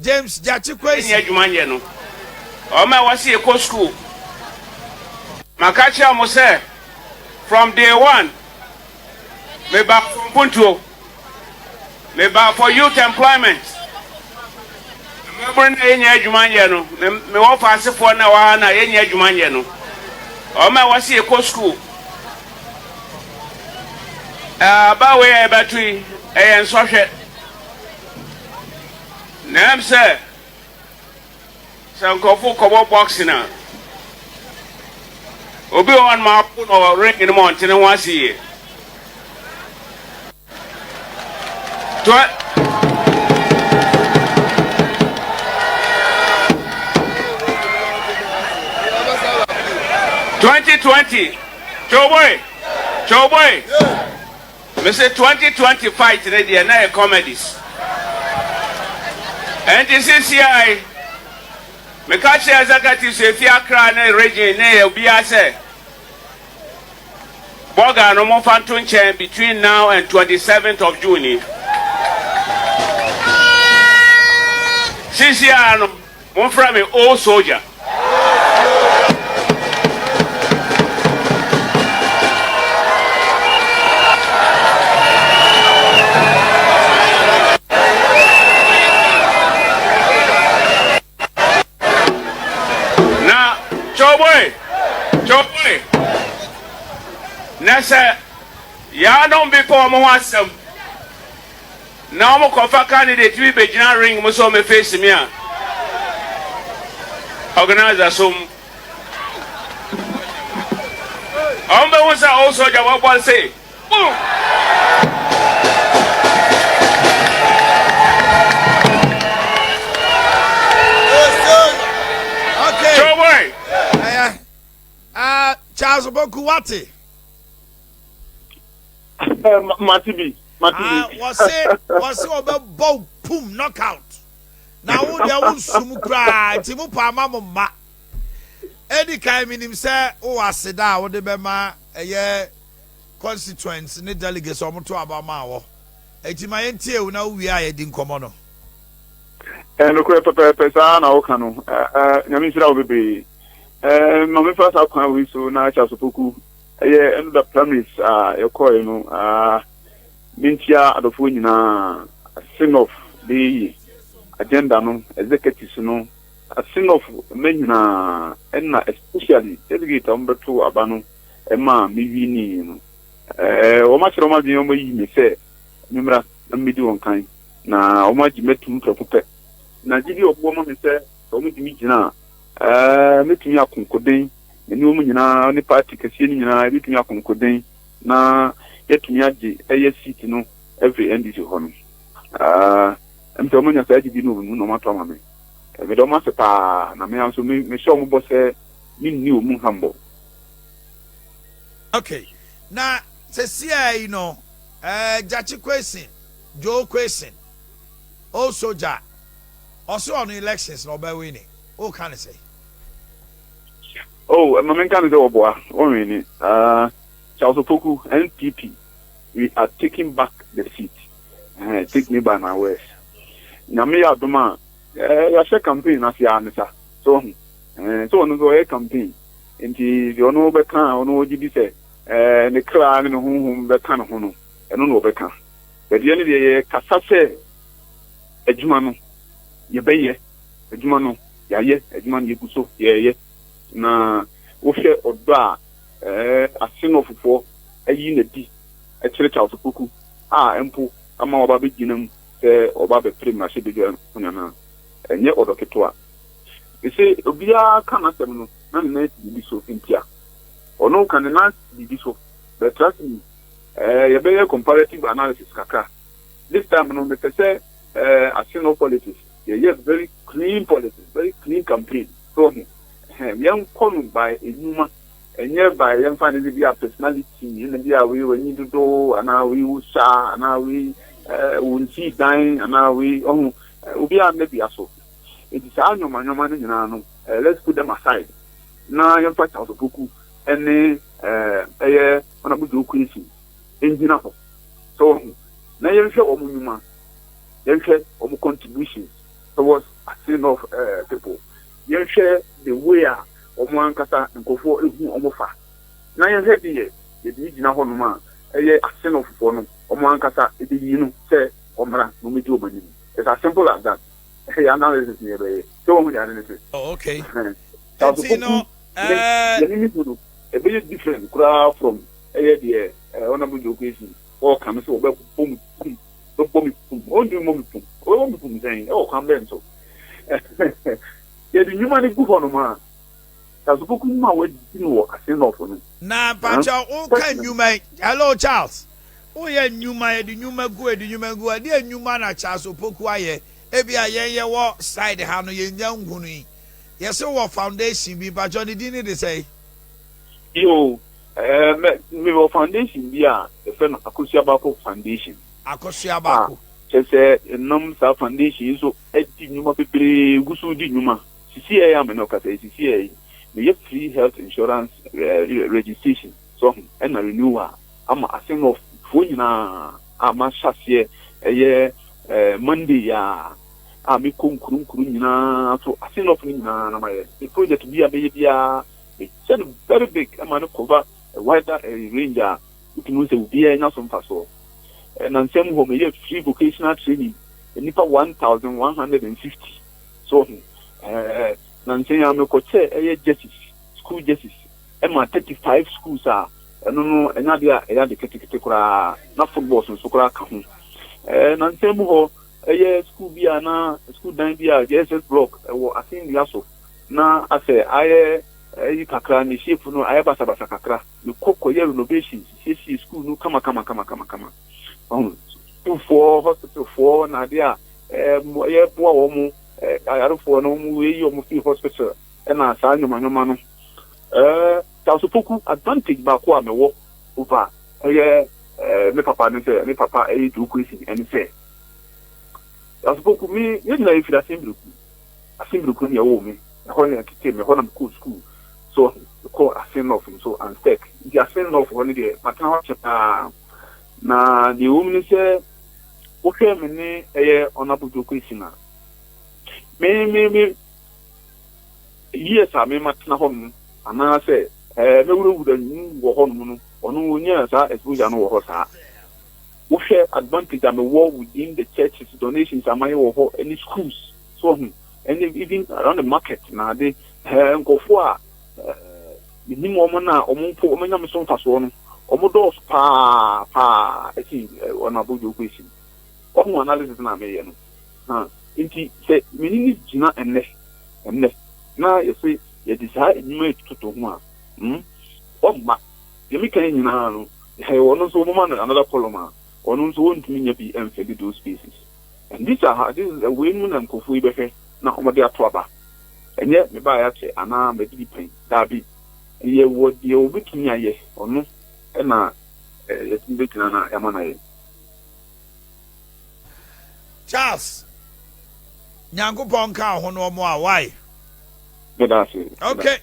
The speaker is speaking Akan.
James Jachikwe Enya adwumanye no. O ma wasi eko school. Makacha mo say from day one me back from Punto. Me back for youth employment. Me bring enya adwumanye no. Me wo fasefo na wa na enya adwumanye no. O ma wasi eko school. Ba we e batui e nsohwe. Nam say Sankofu kobo boxing na. Obi on ma put no ring in the mountain and once a year. 2020. Joe boy. Me say 2020 fight today na comedies. And this is here. Me catch the executives if you are crying region na obi say Boga no more phantom chain between now and 27th of June. Since you are one from an old soldier. Joe boy. Nessa, ya don't be poor more some. Now, more cover candidate, we be ring, must me face me. Organizer some. Was also the what say. Okay. Joe boy. Charles Opoku wati. Matibi. Was obe bow pum knockout. Now there was some cry. Timu Pama ma. Any kind minim say o asida wo de bema eye constituents ne delegates o moto abama wo. Etima yentie wo na wi aye di nkomo no. No ko pepe sa na wo kanu. Nyame sira wo bebe. My first outcome we so na Charles Opoku. And the premise you call Mintia adofo nyina sing of the agenda no executives no a sing of menina and especially delegator umbeto abano ema miwini no o ma chiro ma bi o yi me se numra na medi won kan na o ma ji metum propope na gidi ogbo mo me se o mu dimi gina metumi akonkoden eni o mu nyina ni party kese ni nyina metumi akonkoden na yetumi age eye seat no every NDC ho no mto mo nya sa agi bi no ma to ma me me do ma se pa na me anso me show mo bo se ni o mu hambo. Okay, na se sia you know Jachi question Joe question also ja also on elections no be winning. What can I say? Oh, my man can say oboa o winning. Charles Opoku NPP, we are taking back the seat. Take me by my words. Nyame adoma ya share campaign as ya anisa. So no go campaign. Enti the ono be kan ono oji bi se ne kra ne honhom be kan ho no. Eno no be kan. But the end dey kasa se adwuma no ye beye adwuma no ya ye adwuma no ye kuso ye na wo hwe odo a Assin ofufo ayi na di e kire Charles Opoku empo ama oba be ginam se oba be prim na se be gyan na enye odo keto e se obia kana sem no na na bi so intia ono kan na bi so but trust me ye be comparative analysis kaka this time no me say Assin of politics yes very clean politics, very clean campaign so young come by enuma enye by young find be a personality in the we when you do and now we usha and now we will see dying and now we be a maybe aso it is our nyoma let's put them aside na young fight out of Opoku any on a good question engine so na young show omunuma young show contributions towards Assin of people. You share the way of one kasa and go for Omofa. Now you have the Nijina Honoma, Assin of Fono, one kasa, you know, say, Omra, no me do. It's as simple as that. Hey, analysis nearby. So many analysis. Oh, okay. You know, a very different crowd from the honorable education or comes over boom, boom, boom, boom, only boom, saying, oh, come then so. Yeah, the human good on man. That's a book in my way, you know, I say no for me. Now, Pancha, oh, can you make? Hello, Charles. Oh, yeah, new man, the new man, dear new man at Charles Opoku. Ebi a ye what side ha no ye nya nhunu ye se wo foundation bi ba Johnny Dini dey say yo me wo foundation bi a e fe no Akosiabako foundation say nom sa foundation so edi nyuma pepere gusu di nyuma sisi e ya me no ka say sisi e me ye free health insurance registration so and renewal ama Assin of fo nyina ama hase ye Monday ya me kunkuru nyina so Assin of nyina na my the project be a it's very big am cover a wider range you can say be a SOMPA so and same home me free vocational training nipa 1150 so nan say am ko che justice school justice am 35 schools are no enya dia eya de ketekete kura na football so kura ka ho nan same ho school bia na school dan bia JSS block wo Assin bia so na ase aye kakra ni shape no aye basa kakra ni kokko ye renovation see school no kama for hospital for na dia ye boa wo mu ayarfo no mu we yo mu fi hospital na sa nyoma no Opoku advantage ba ko amewo over me papa ne say me papa do question and say Opoku me you know if that Assin Bruku ni wo me ho na kite me ho na school so ko Assin of so and stake the Assin of one dey matana chapa na the woman say o hwe me ne honorable question na me yes a me matana ho ana say me wuru da wo ho no onu onya sa exposure no wo ho sa wo share advantage am war within the churches donations am wo ho any schools so and even around the market na dey go for ni mo na omunpo omanya me so faso no omodos pa esi ona bojo question omo analysis na me ye no inti say menini gina enne na yesi ye decide nyuma tutu ho a omma yemi kan nyina no wono so mo man another column wono so wontumi nya bi emfedi those spaces and this is a way mun ankofu ibehwe na omode atoaba enye me ba ya che ana me di pen dabi ye wo die obetumi aye ono na yetimbe kina na yamana ye Charles Nyango Bonka ho no mo a why good afternoon okay